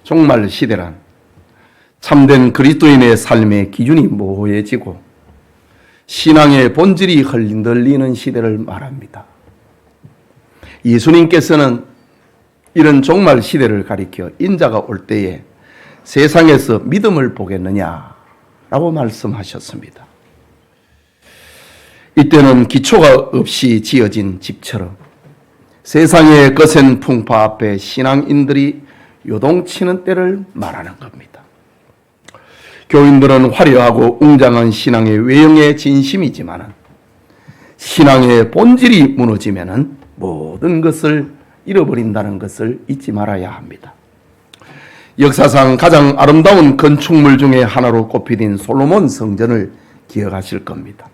종말 시대란 참된 그리스도인의 삶의 기준이 모호해지고 신앙의 본질이 흔들리는 시대를 말합니다. 예수님께서는 이런 종말 시대를 가리켜 인자가 올 때에 세상에서 믿음을 보겠느냐라고 말씀하셨습니다. 이때는 기초가 없이 지어진 집처럼 세상의 거센 풍파 앞에 신앙인들이 요동치는 때를 말하는 겁니다. 교인들은 화려하고 웅장한 신앙의 외형의 진심이지만 신앙의 본질이 무너지면 모든 것을 잃어버린다는 것을 잊지 말아야 합니다. 역사상 가장 아름다운 건축물 중에 하나로 꼽히는 솔로몬 성전을 기억하실 겁니다.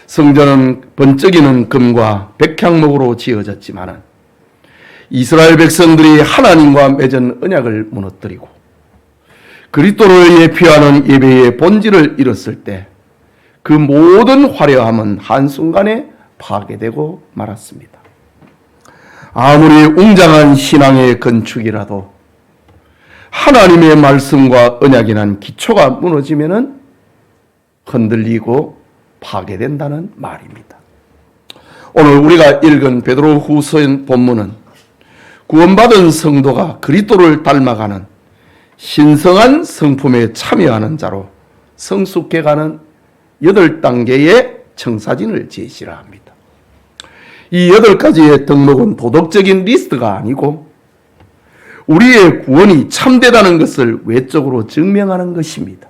성전은 번쩍이는 금과 백향목으로 지어졌지만 이스라엘 백성들이 하나님과 맺은 언약을 무너뜨리고 그리스도를 예표하는 예배의 본질을 잃었을 때 그 모든 화려함은 한순간에 파괴되고 말았습니다. 아무리 웅장한 신앙의 건축이라도 하나님의 말씀과 언약이란 기초가 무너지면 흔들리고 파괴된다는 말입니다. 오늘 우리가 읽은 베드로후서 본문은 구원받은 성도가 그리스도를 닮아가는 신성한 성품에 참여하는 자로 성숙해가는 8단계의 청사진을 제시를 합니다. 이 8가지의 덕목은 도덕적인 리스트가 아니고 우리의 구원이 참되다는 것을 외적으로 증명하는 것입니다.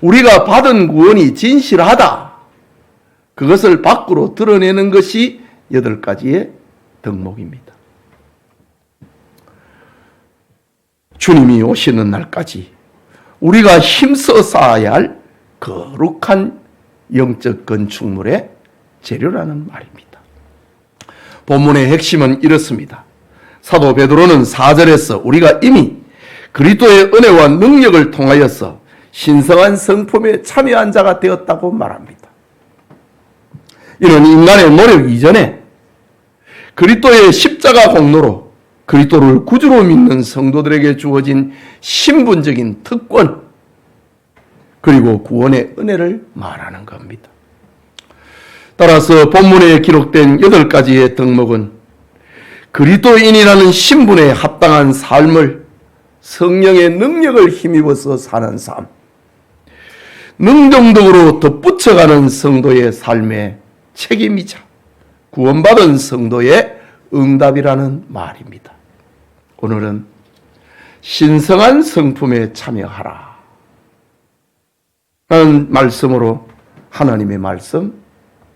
우리가 받은 구원이 진실하다, 그것을 밖으로 드러내는 것이 8가지의 덕목입니다. 주님이 오시는 날까지 우리가 힘써 쌓아야 할 거룩한 영적 건축물의 재료라는 말입니다. 본문의 핵심은 이렇습니다. 사도 베드로는 4절에서 우리가 이미 그리스도의 은혜와 능력을 통하여서 신성한 성품에 참여한 자가 되었다고 말합니다. 이는 인간의 노력 이전에 그리스도의 십자가 공로로 그리스도를 구주로 믿는 성도들에게 주어진 신분적인 특권 그리고 구원의 은혜를 말하는 겁니다. 따라서 본문에 기록된 8가지의 덕목은 그리스도인이라는 신분에 합당한 삶을 성령의 능력을 힘입어서 사는 삶, 능동적으로 덧붙여가는 성도의 삶의 책임이자 구원받은 성도의 응답이라는 말입니다. 오늘은 신성한 성품에 참여하라 라는 말씀으로 하나님의 말씀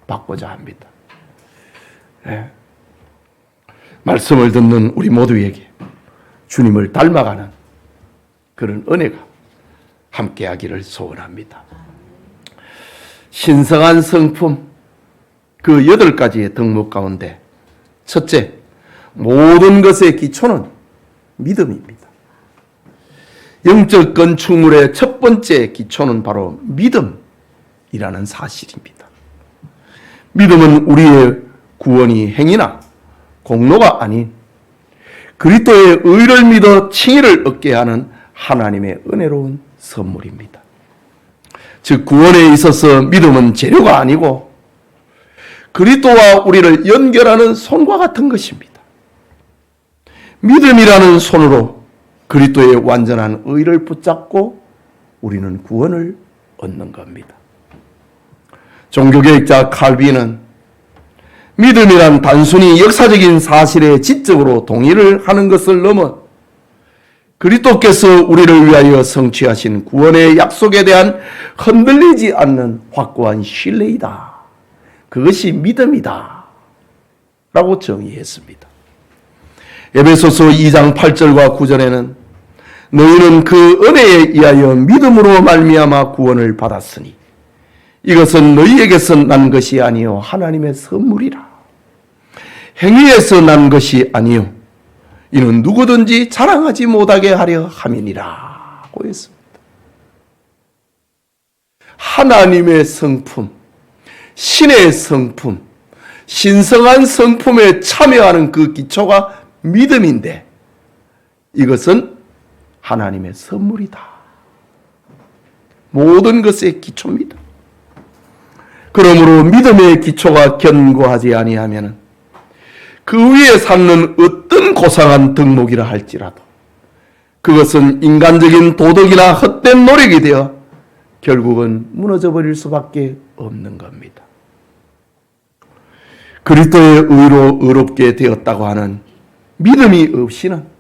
받고자 합니다. 네. 말씀을 듣는 우리 모두에게 주님을 닮아가는 그런 은혜가 함께하기를 소원합니다. 신성한 성품, 그 8가지의 덕목 가운데 첫째, 모든 것의 기초는 믿음입니다. 영적 건축물의 첫 번째 기초는 바로 믿음이라는 사실입니다. 믿음은 우리의 구원이 행위나 공로가 아닌 그리스도의 의를 믿어 칭의를 얻게 하는 하나님의 은혜로운 선물입니다. 즉 구원에 있어서 믿음은 재료가 아니고 그리스도와 우리를 연결하는 손과 같은 것입니다. 믿음이라는 손으로 그리스도의 완전한 의를 붙잡고 우리는 구원을 얻는 겁니다. 종교개혁자 칼빈은 믿음이란 단순히 역사적인 사실에 지적으로 동의를 하는 것을 넘어 그리스도께서 우리를 위하여 성취하신 구원의 약속에 대한 흔들리지 않는 확고한 신뢰이다. 그것이 믿음이다. 라고 정의했습니다. 에베소서 2장 8절과 9절에는 너희는 그 은혜에 의하여 믿음으로 말미암아 구원을 받았으니 이것은 너희에게서 난 것이 아니요 하나님의 선물이라. 행위에서 난 것이 아니요 이는 누구든지 자랑하지 못하게 하려 함이니라고 했습니다. 하나님의 성품, 신의 성품, 신성한 성품에 참여하는 그 기초가 믿음인데 이것은 하나님의 선물이다. 모든 것의 기초입니다. 그러므로 믿음의 기초가 견고하지 아니하면 그 위에 쌓는 어떤 고상한 덕목이라 할지라도 그것은 인간적인 도덕이나 헛된 노력이 되어 결국은 무너져 버릴 수밖에 없는 겁니다. 그리스도의 의로 의롭게 되었다고 하는 믿음이 없이는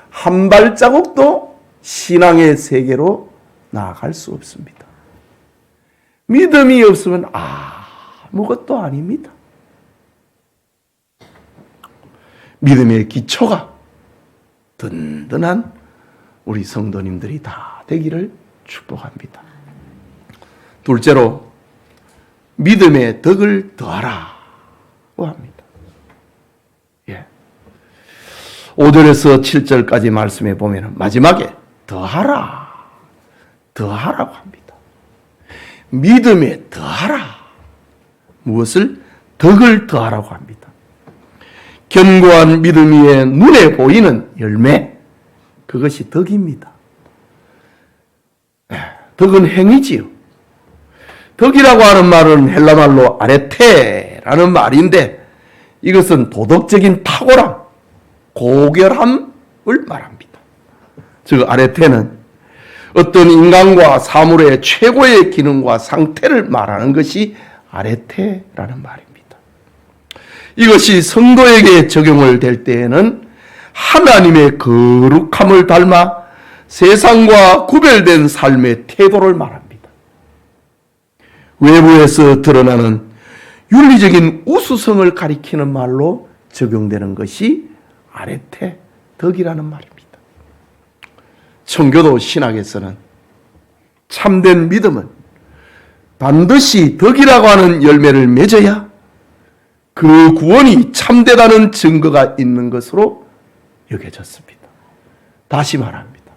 한 발자국도 신앙의 세계로 나아갈 수 없습니다. 믿음이 없으면 아무것도 아닙니다. 믿음의 기초가 든든한 우리 성도님들이 다 되기를 축복합니다. 둘째로 믿음의 덕을 더하라고 합니다. 5절에서 7절까지 말씀해 보면 마지막에 더하라고 합니다. 믿음에 더하라. 무엇을? 덕을 더하라고 합니다. 견고한 믿음 위에 눈에 보이는 열매, 그것이 덕입니다. 덕은 행위지요. 덕이라고 하는 말은 헬라말로 아레테라는 말인데 이것은 도덕적인 탁월함, 고결함을 말합니다. 즉 아레테는 어떤 인간과 사물의 최고의 기능과 상태를 말하는 것이 아레테라는 말입니다. 이것이 성도에게 적용을 될 때에는 하나님의 거룩함을 닮아 세상과 구별된 삶의 태도를 말합니다. 외부에서 드러나는 윤리적인 우수성을 가리키는 말로 적용되는 것이 아레테, 덕이라는 말입니다. 청교도 신학에서는 참된 믿음은 반드시 덕이라고 하는 열매를 맺어야 그 구원이 참되다는 증거가 있는 것으로 여겨졌습니다. 다시 말합니다.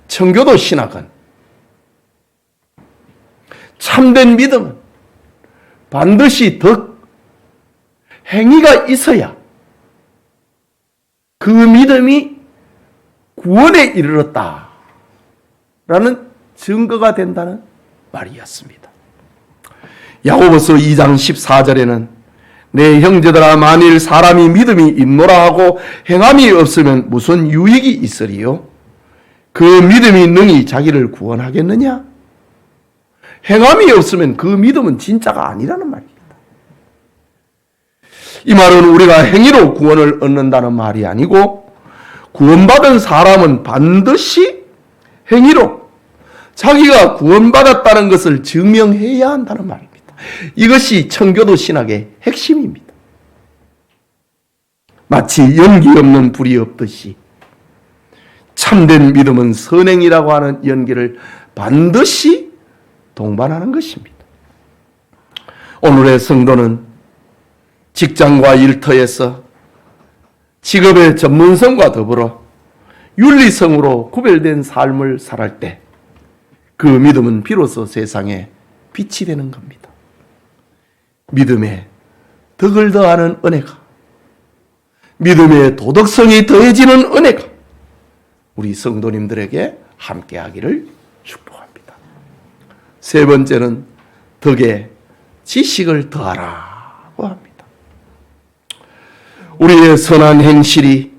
청교도 신학은 참된 믿음은 반드시 덕, 행위가 있어야 그 믿음이 구원에 이르렀다라는 증거가 된다는 말이었습니다. 야고보서 2장 14절에는 내 형제들아 만일 사람이 믿음이 있노라 하고 행함이 없으면 무슨 유익이 있으리요? 그 믿음이 능히 자기를 구원하겠느냐? 행함이 없으면 그 믿음은 진짜가 아니라는 말입니다. 이 말은 우리가 행위로 구원을 얻는다는 말이 아니고 구원받은 사람은 반드시 행위로 자기가 구원받았다는 것을 증명해야 한다는 말입니다. 이것이 청교도 신학의 핵심입니다. 마치 연기 없는 불이 없듯이 참된 믿음은 선행이라고 하는 연기를 반드시 동반하는 것입니다. 오늘의 성도는 직장과 일터에서 직업의 전문성과 더불어 윤리성으로 구별된 삶을 살할 때 그 믿음은 비로소 세상에 빛이 되는 겁니다. 믿음에 덕을 더하는 은혜가, 믿음의 도덕성이 더해지는 은혜가 우리 성도님들에게 함께하기를 축복합니다. 세 번째는 덕에 지식을 더하라고 합니다. 우리의 선한 행실이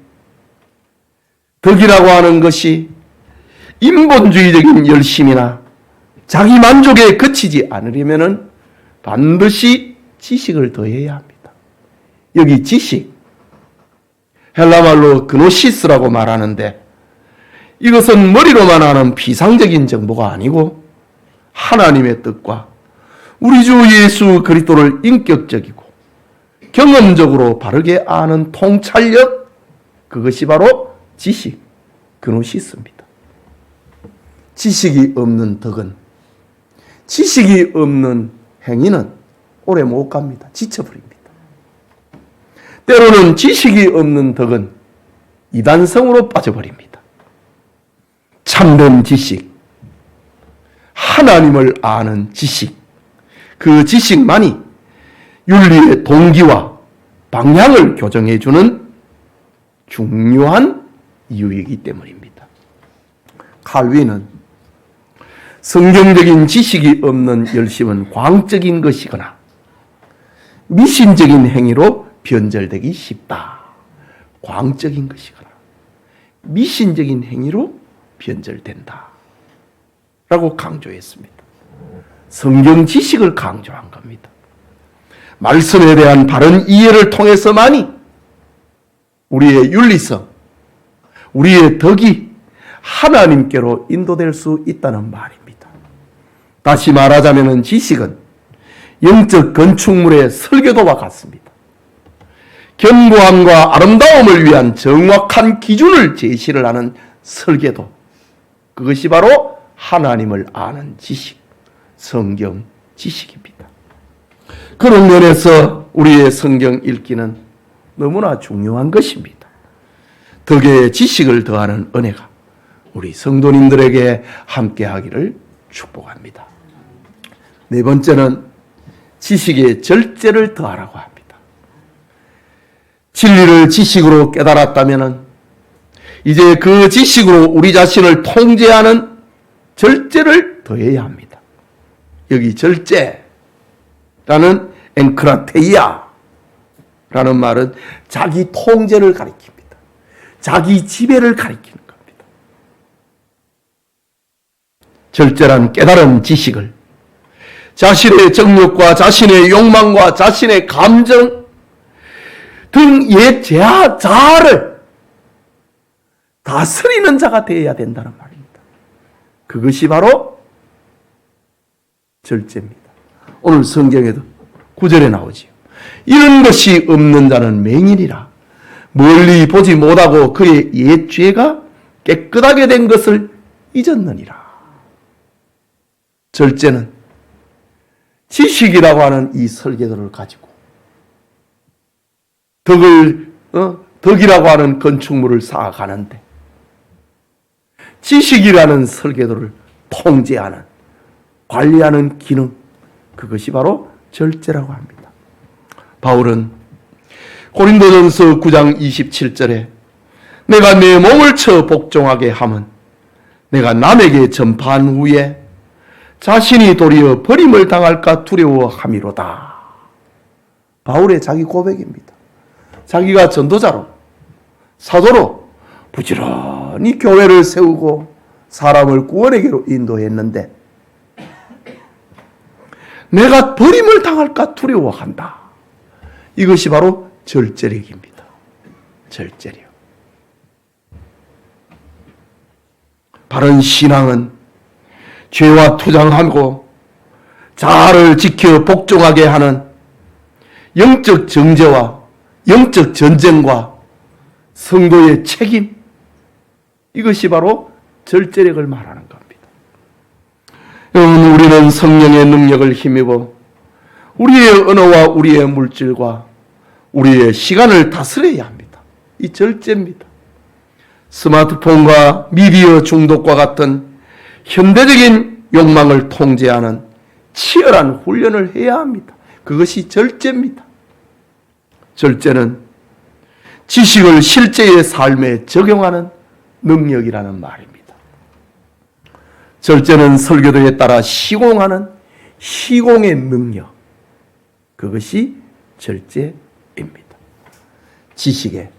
덕이라고 하는 것이 인본주의적인 열심이나 자기 만족에 그치지 않으려면 반드시 지식을 더해야 합니다. 여기 지식, 헬라말로 그노시스라고 말하는데 이것은 머리로만 아는 피상적인 정보가 아니고 하나님의 뜻과 우리 주 예수 그리스도를 인격적이고 경험적으로 바르게 아는 통찰력, 그것이 바로 지식, 그노시스입니다. 지식이 없는 덕은, 지식이 없는 행위는 오래 못 갑니다. 지쳐버립니다. 때로는 지식이 없는 덕은 이단성으로 빠져버립니다. 참된 지식, 하나님을 아는 지식, 그 지식만이 윤리의 동기와 방향을 교정해주는 중요한 이유이기 때문입니다. 칼빈은 성경적인 지식이 없는 열심은 광적인 것이거나 미신적인 행위로 변절되기 쉽다. 광적인 것이거나 미신적인 행위로 변절된다. 라고 강조했습니다. 성경 지식을 강조한 겁니다. 말씀에 대한 바른 이해를 통해서만이 우리의 윤리성, 우리의 덕이 하나님께로 인도될 수 있다는 말입니다. 다시 말하자면 지식은 영적 건축물의 설계도와 같습니다. 견고함과 아름다움을 위한 정확한 기준을 제시를 하는 설계도, 그것이 바로 하나님을 아는 지식, 성경 지식입니다. 그런 면에서 우리의 성경 읽기는 너무나 중요한 것입니다. 덕에 지식을 더하는 은혜가 우리 성도님들에게 함께하기를 축복합니다. 네 번째는 지식에 절제를 더하라고 합니다. 진리를 지식으로 깨달았다면 이제 그 지식으로 우리 자신을 통제하는 절제를 더해야 합니다. 여기 절제라는 엔크라테이아라는 말은 자기 통제를 가리킵니다. 자기 지배를 가리키는 겁니다. 절제란 깨달은 지식을 자신의 정욕과 자신의 욕망과 자신의 감정 등 옛 자아를 다스리는 자가 되어야 된다는 말입니다. 그것이 바로 절제입니다. 오늘 성경에도 9절에 나오지요. 이런 것이 없는 자는 맹인이라 멀리 보지 못하고 그의 옛 죄가 깨끗하게 된 것을 잊었느니라. 절제는 지식이라고 하는 이 설계도를 가지고 덕이라고 하는 건축물을 쌓아가는데 지식이라는 설계도를 통제하는, 관리하는 기능, 그것이 바로 절제라고 합니다. 바울은 고린도전서 9장 27절에 내가 내 몸을 쳐 복종하게 함은 내가 남에게 전파한 후에 자신이 도리어 버림을 당할까 두려워함이로다. 바울의 자기 고백입니다. 자기가 전도자로, 사도로 부지런히 교회를 세우고 사람을 구원에게로 인도했는데 내가 버림을 당할까 두려워한다. 이것이 바로 절제력입니다. 절제력. 바른 신앙은 죄와 투쟁하고 자아를 지켜 복종하게 하는 영적 정죄와 영적 전쟁과 성도의 책임, 이것이 바로 절제력을 말하는 겁니다. 여러분, 우리는 성령의 능력을 힘입어 우리의 언어와 우리의 물질과 우리의 시간을 다스려야 합니다. 이 절제입니다. 스마트폰과 미디어 중독과 같은 현대적인 욕망을 통제하는 치열한 훈련을 해야 합니다. 그것이 절제입니다. 절제는 지식을 실제의 삶에 적용하는 능력이라는 말입니다. 절제는 설교도에 따라 시공하는 시공의 능력, 그것이 절제입니다. 지식에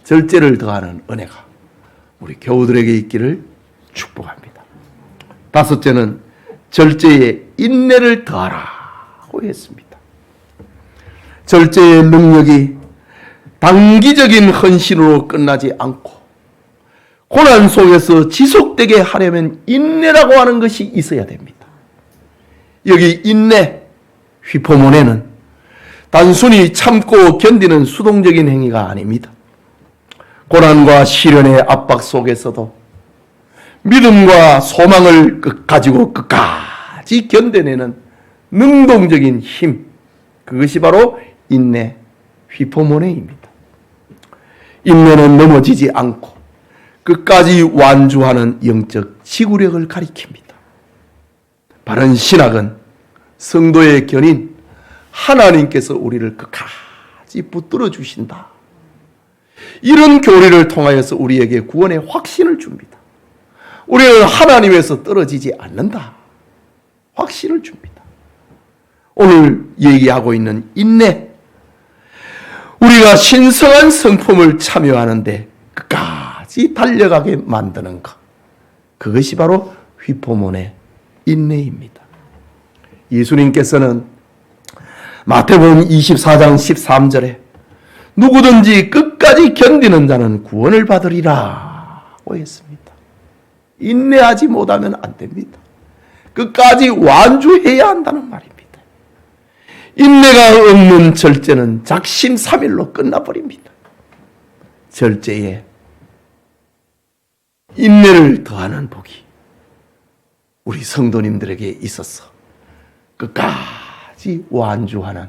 절제를 더하는 은혜가 우리 교우들에게 있기를 축복합니다. 다섯째는 절제에 인내를 더하라고 했습니다. 절제의 능력이 단기적인 헌신으로 끝나지 않고 고난 속에서 지속되게 하려면 인내라고 하는 것이 있어야 됩니다. 여기 인내, 휘포모네는 단순히 참고 견디는 수동적인 행위가 아닙니다. 고난과 시련의 압박 속에서도 믿음과 소망을 가지고 끝까지 견뎌내는 능동적인 힘, 그것이 바로 인내, 휘포모네입니다. 인내는 넘어지지 않고 끝까지 완주하는 영적 지구력을 가리킵니다. 바른 신학은 성도의 견인, 하나님께서 우리를 끝까지 붙들어 주신다. 이런 교리를 통하여서 우리에게 구원의 확신을 줍니다. 우리는 하나님에서 떨어지지 않는다. 확신을 줍니다. 오늘 얘기하고 있는 인내, 우리가 신성한 성품을 참여하는데 끝까지 달려가게 만드는 것, 그것이 바로 휘포몬의 인내입니다. 예수님께서는 마태복음 24장 13절에 누구든지 끝까지 견디는 자는 구원을 받으리라고 했습니다. 인내하지 못하면 안 됩니다. 끝까지 완주해야 한다는 말입니다. 인내가 없는 절제는 작심삼일로 끝나버립니다. 절제에 인내를 더하는 복이 우리 성도님들에게 있어서 끝까지 완주하는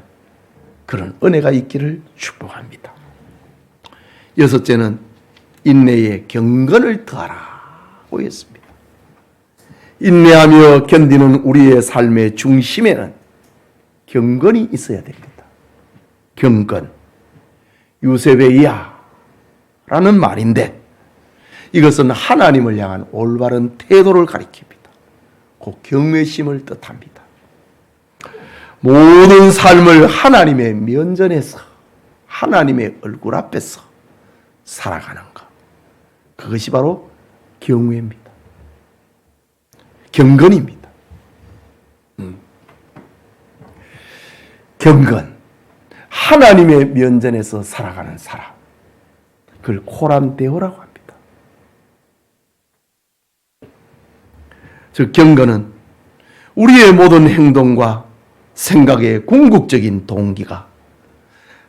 그런 은혜가 있기를 축복합니다. 여섯째는 인내에 경건을 더하라고 했습니다. 인내하며 견디는 우리의 삶의 중심에는 경건이 있어야 됩니다. 경건, 유세베이아라는 말인데 이것은 하나님을 향한 올바른 태도를 가리킵니다. 곧 경외심을 뜻합니다. 모든 삶을 하나님의 면전에서 하나님의 얼굴 앞에서 살아가는 것, 그것이 바로 경외입니다. 경건입니다. 경건, 하나님의 면전에서 살아가는 사람, 그걸 코란데오라고 합니다. 즉 경건은 우리의 모든 행동과 생각의 궁극적인 동기가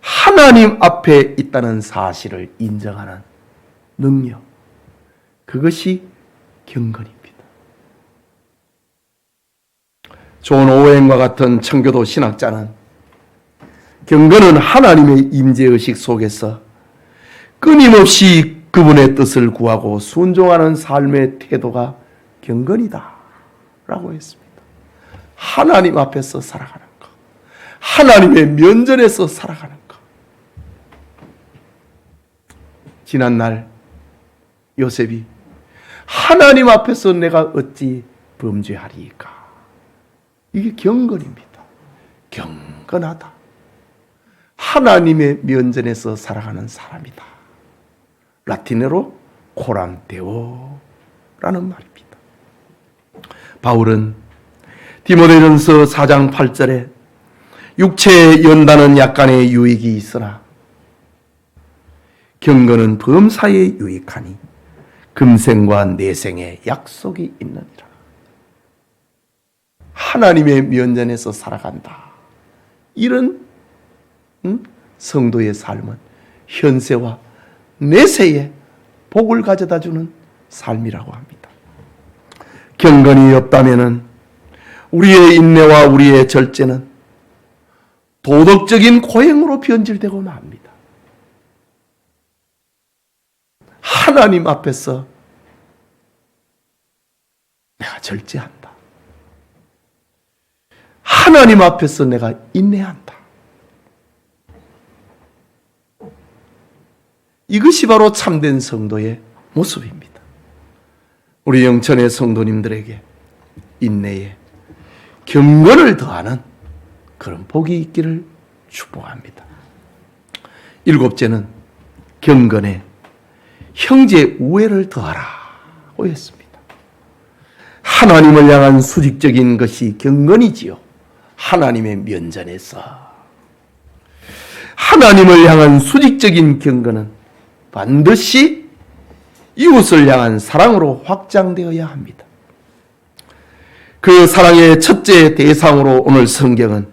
하나님 앞에 있다는 사실을 인정하는 능력, 그것이 경건입니다. 존 오웬과 같은 청교도 신학자는 경건은 하나님의 임재의식 속에서 끊임없이 그분의 뜻을 구하고 순종하는 삶의 태도가 경건이다 라고 했습니다. 하나님 앞에서 살아가는 것, 하나님의 면전에서 살아가는 것. 지난날 요셉이 하나님 앞에서 내가 어찌 범죄하리까, 이게 경건입니다. 경건하다. 하나님의 면전에서 살아가는 사람이다. 라틴어로 코란데오라는 말입니다. 바울은 디모데전서 4장 8절에 육체에 연다는 약간의 유익이 있으나 경건은 범사에 유익하니 금생과 내생에 약속이 있느니라. 하나님의 면전에서 살아간다. 이런 성도의 삶은 현세와 내세에 복을 가져다주는 삶이라고 합니다. 경건이 없다면 우리의 인내와 우리의 절제는 도덕적인 고행으로 변질되고 맙니다. 하나님 앞에서 내가 절제한다. 하나님 앞에서 내가 인내한다. 이것이 바로 참된 성도의 모습입니다. 우리 영천의 성도님들에게 인내에 경건을 더하는 그런 복이 있기를 축복합니다. 일곱째는 경건에 형제 우애를 더하라고 했습니다. 하나님을 향한 수직적인 것이 경건이지요. 하나님의 면전에서 하나님을 향한 수직적인 경건은 반드시 이웃을 향한 사랑으로 확장되어야 합니다. 그 사랑의 첫째 대상으로 오늘 성경은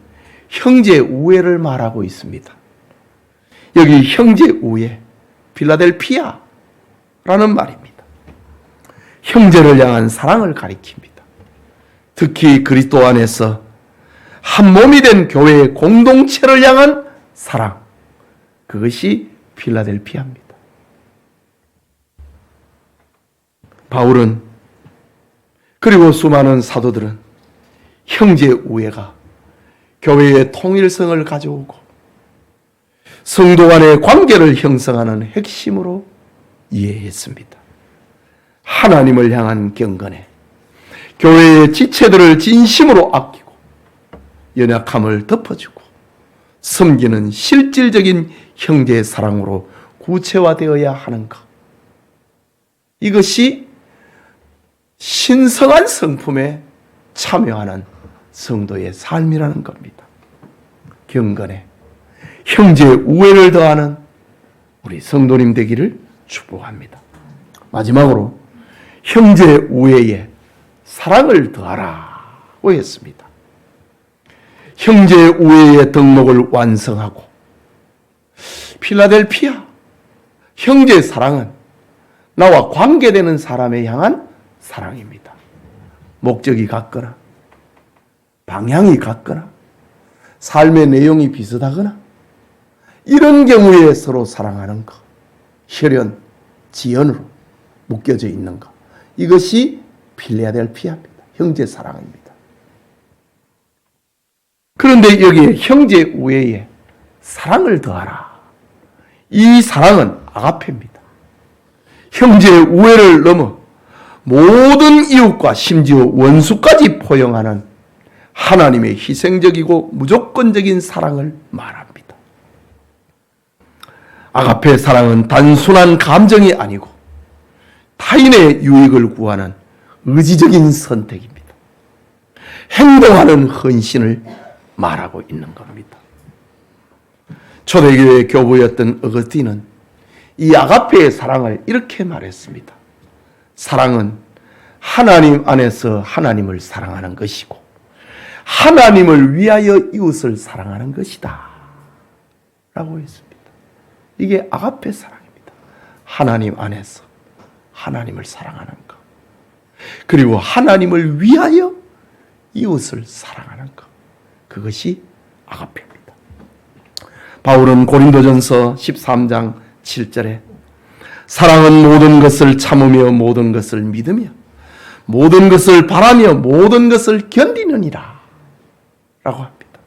형제 우애를 말하고 있습니다. 여기 형제 우애, 필라델피아라는 말입니다. 형제를 향한 사랑을 가리킵니다. 특히 그리스도 안에서 한 몸이 된 교회의 공동체를 향한 사랑, 그것이 필라델피아입니다. 바울은 그리고 수많은 사도들은 형제 우애가 교회의 통일성을 가져오고 성도 간의 관계를 형성하는 핵심으로 이해했습니다. 하나님을 향한 경건에 교회의 지체들을 진심으로 아끼고 연약함을 덮어주고 섬기는 실질적인 형제의 사랑으로 구체화되어야 하는 것. 이것이 신성한 성품에 참여하는 성도의 삶이라는 겁니다. 경건에 형제 우애를 더하는 우리 성도님 되기를 축복합니다. 마지막으로 형제 우애에 사랑을 더하라고 했습니다. 형제 우애의 덕목을 완성하고 필라델피아 형제 사랑은 나와 관계되는 사람에 향한 사랑입니다. 목적이 같거나 방향이 같거나 삶의 내용이 비슷하거나 이런 경우에 서로 사랑하는 것, 혈연, 지연으로 묶여져 있는 것, 이것이 필라델피아입니다. 형제 사랑입니다. 그런데 여기에 형제 우애에 사랑을 더하라. 이 사랑은 아가페입니다. 형제 우애를 넘어 모든 이웃과 심지어 원수까지 포용하는 하나님의 희생적이고 무조건적인 사랑을 말합니다. 아가페 사랑은 단순한 감정이 아니고 타인의 유익을 구하는 의지적인 선택입니다. 행동하는 헌신을 말하고 있는 겁니다. 초대교회 교부였던 어거스틴은 이 아가페의 사랑을 이렇게 말했습니다. 사랑은 하나님 안에서 하나님을 사랑하는 것이고 하나님을 위하여 이웃을 사랑하는 것이다 라고 했습니다. 이게 아가페 사랑입니다. 하나님 안에서 하나님을 사랑하는 것, 그리고 하나님을 위하여 이웃을 사랑하는 것, 그것이 아가페입니다. 바울은 고린도전서 13장 7절에 사랑은 모든 것을 참으며 모든 것을 믿으며 모든 것을 바라며 모든 것을 견디느니라 라고 합니다.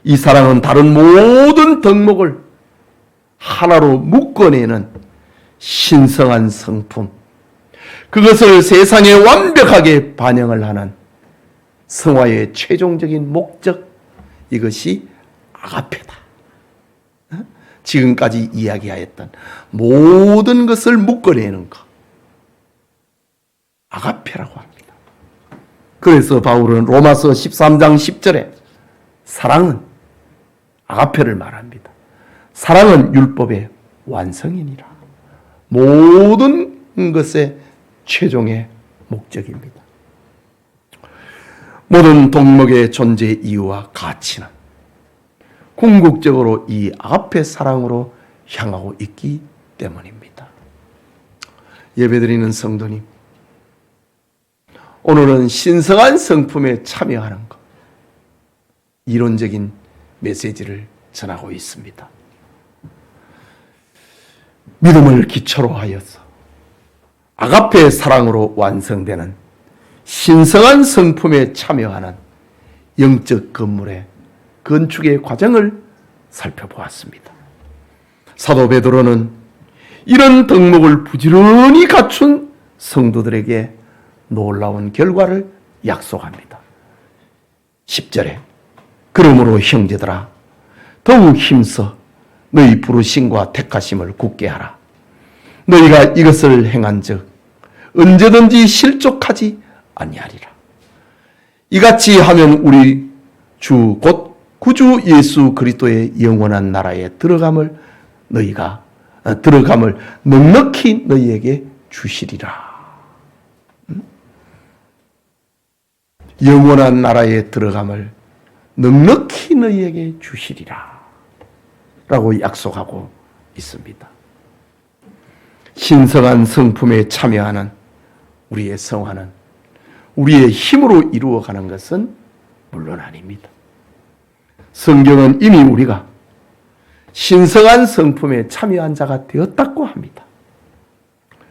이 사랑은 다른 모든 덕목을 하나로 묶어내는 신성한 성품, 그것을 세상에 완벽하게 반영을 하는 성화의 최종적인 목적, 이것이 아가페다. 지금까지 이야기하였던 모든 것을 묶어내는 것, 아가페라고 합니다. 그래서 바울은 로마서 13장 10절에 사랑은 아가페를 말합니다. 사랑은 율법의 완성이니라. 모든 것의 최종의 목적입니다. 모든 덕목의 존재 이유와 가치는 궁극적으로 이 아가페 사랑으로 향하고 있기 때문입니다. 예배드리는 성도님, 오늘은 신성한 성품에 참여하는 것, 이론적인 메시지를 전하고 있습니다. 믿음을 기초로 하여서 아가페 사랑으로 완성되는 신성한 성품에 참여하는 영적 건물의 건축의 과정을 살펴보았습니다. 사도 베드로는 이런 덕목을 부지런히 갖춘 성도들에게 놀라운 결과를 약속합니다. 10절에 그러므로 형제들아 더욱 힘써 너희 부르심과 택하심을 굳게 하라. 너희가 이것을 행한즉 언제든지 실족하지 아니하리라. 이같이 하면 우리 주 곧 구주 예수 그리스도의 영원한 나라에 들어감을 넉넉히 너희에게 주시리라. 영원한 나라에 들어감을 넉넉히 너희에게 주시리라 라고 약속하고 있습니다. 신성한 성품에 참여하는 우리의 성화는 우리의 힘으로 이루어가는 것은 물론 아닙니다. 성경은 이미 우리가 신성한 성품에 참여한 자가 되었다고 합니다.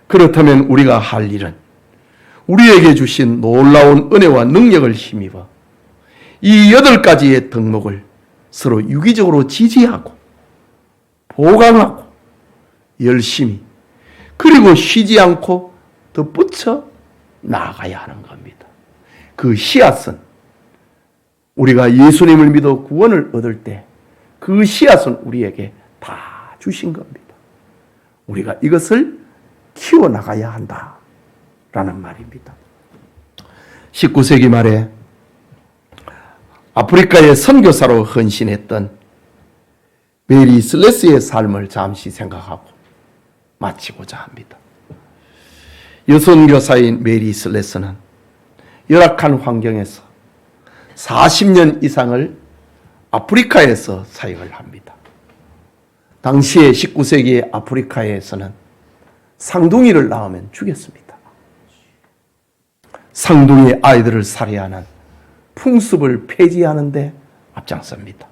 그렇다면 우리가 할 일은 우리에게 주신 놀라운 은혜와 능력을 힘입어 이 8가지의 덕목을 서로 유기적으로 지지하고 보강하고 열심히 그리고 쉬지 않고 덧붙여 나아가야 하는 겁니다. 그 씨앗은 우리가 예수님을 믿어 구원을 얻을 때 그 씨앗은 우리에게 다 주신 겁니다. 우리가 이것을 키워나가야 한다라는 말입니다. 19세기 말에 아프리카의 선교사로 헌신했던 메리 슬레스의 삶을 잠시 생각하고 마치고자 합니다. 여선교사인 메리 슬레스는 열악한 환경에서 40년 이상을 아프리카에서 사역을 합니다. 당시에 19세기 아프리카에서는 상둥이를 낳으면 죽였습니다. 상둥이 아이들을 살해하는 풍습을 폐지하는 데 앞장섭니다.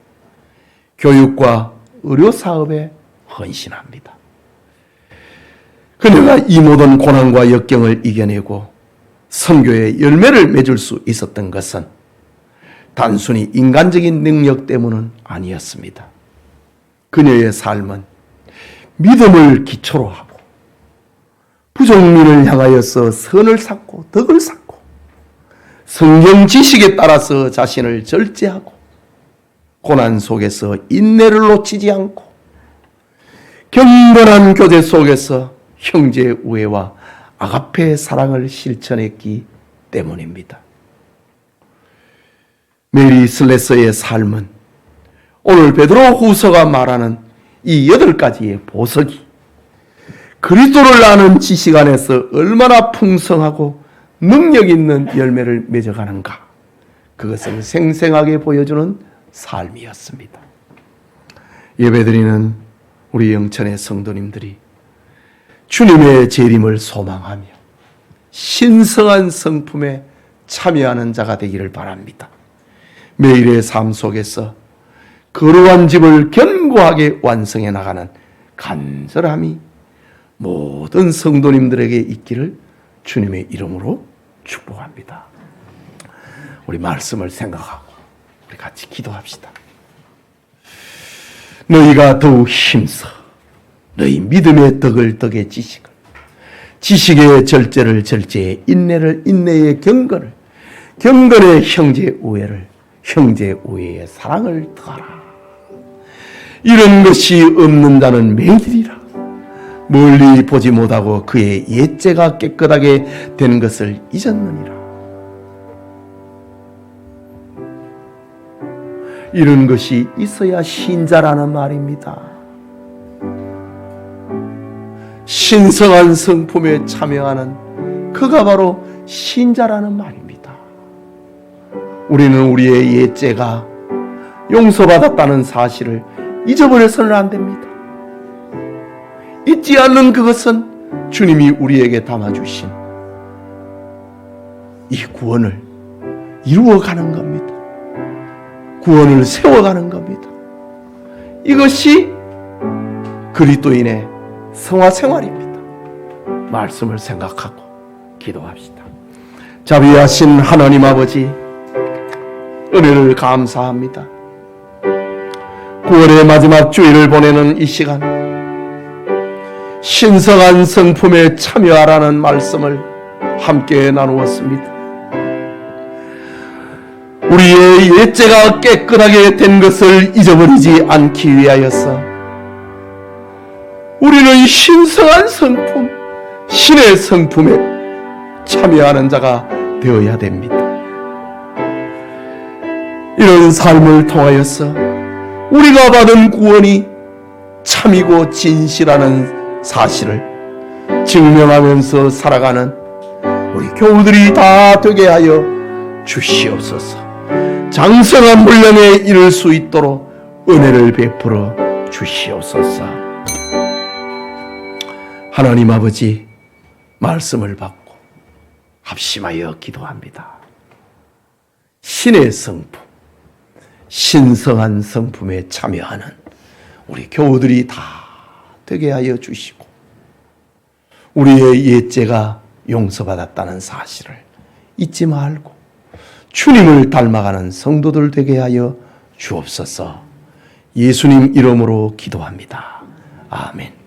교육과 의료 사업에 헌신합니다. 그녀가 이 모든 고난과 역경을 이겨내고 선교의 열매를 맺을 수 있었던 것은 단순히 인간적인 능력 때문은 아니었습니다. 그녀의 삶은 믿음을 기초로 하고 부족민을 향하여서 선을 쌓고 덕을 쌓고 성경 지식에 따라서 자신을 절제하고 고난 속에서 인내를 놓치지 않고 경건한 교제 속에서 형제 우애와 아가페의 사랑을 실천했기 때문입니다. 메리 슬레서의 삶은 오늘 베드로 후서가 말하는 이 8가지의 보석이 그리스도를 아는 지식 안에서 얼마나 풍성하고 능력 있는 열매를 맺어가는가, 그것을 생생하게 보여주는 삶이었습니다. 예배드리는 우리 영천의 성도님들이 주님의 재림을 소망하며 신성한 성품에 참여하는 자가 되기를 바랍니다. 매일의 삶 속에서 거룩한 집을 견고하게 완성해 나가는 간절함이 모든 성도님들에게 있기를 주님의 이름으로 축복합니다. 우리 말씀을 생각하고 우리 같이 기도합시다. 너희가 더욱 힘써 너희 믿음의 덕을 덕의 지식을, 지식의 절제를 절제의 인내를 인내의 경건을, 경건의 형제 우애를, 형제 우애의 사랑을 더하라. 이런 것이 없는 자는 맹일이라. 멀리 보지 못하고 그의 옛죄가 깨끗하게 된 것을 잊었느니라. 이런 것이 있어야 신자라는 말입니다. 신성한 성품에 참여하는 그가 바로 신자라는 말입니다. 우리는 우리의 옛죄가 용서받았다는 사실을 잊어버려서는 안 됩니다. 잊지 않는 그것은 주님이 우리에게 담아주신 이 구원을 이루어가는 겁니다. 구원을 세워가는 겁니다. 이것이 그리스도인의 성화생활입니다. 말씀을 생각하고 기도합시다. 자비하신 하나님 아버지, 은혜를 감사합니다. 9월의 마지막 주일을 보내는 이 시간, 신성한 성품에 참여하라는 말씀을 함께 나누었습니다. 우리의 옛죄가 깨끗하게 된 것을 잊어버리지 않기 위하여서 우리는 신성한 성품, 신의 성품에 참여하는 자가 되어야 됩니다. 이런 삶을 통하여서 우리가 받은 구원이 참이고 진실하는 사실을 증명하면서 살아가는 우리 교우들이 다 되게 하여 주시옵소서. 장성한 분량에 이를 수 있도록 은혜를 베풀어 주시옵소서. 하나님 아버지, 말씀을 받고 합심하여 기도합니다. 신의 성품, 신성한 성품에 참여하는 우리 교우들이 다 되게 하여 주시고 우리의 옛죄가 용서받았다는 사실을 잊지 말고 주님을 닮아가는 성도들 되게 하여 주옵소서. 예수님 이름으로 기도합니다. 아멘.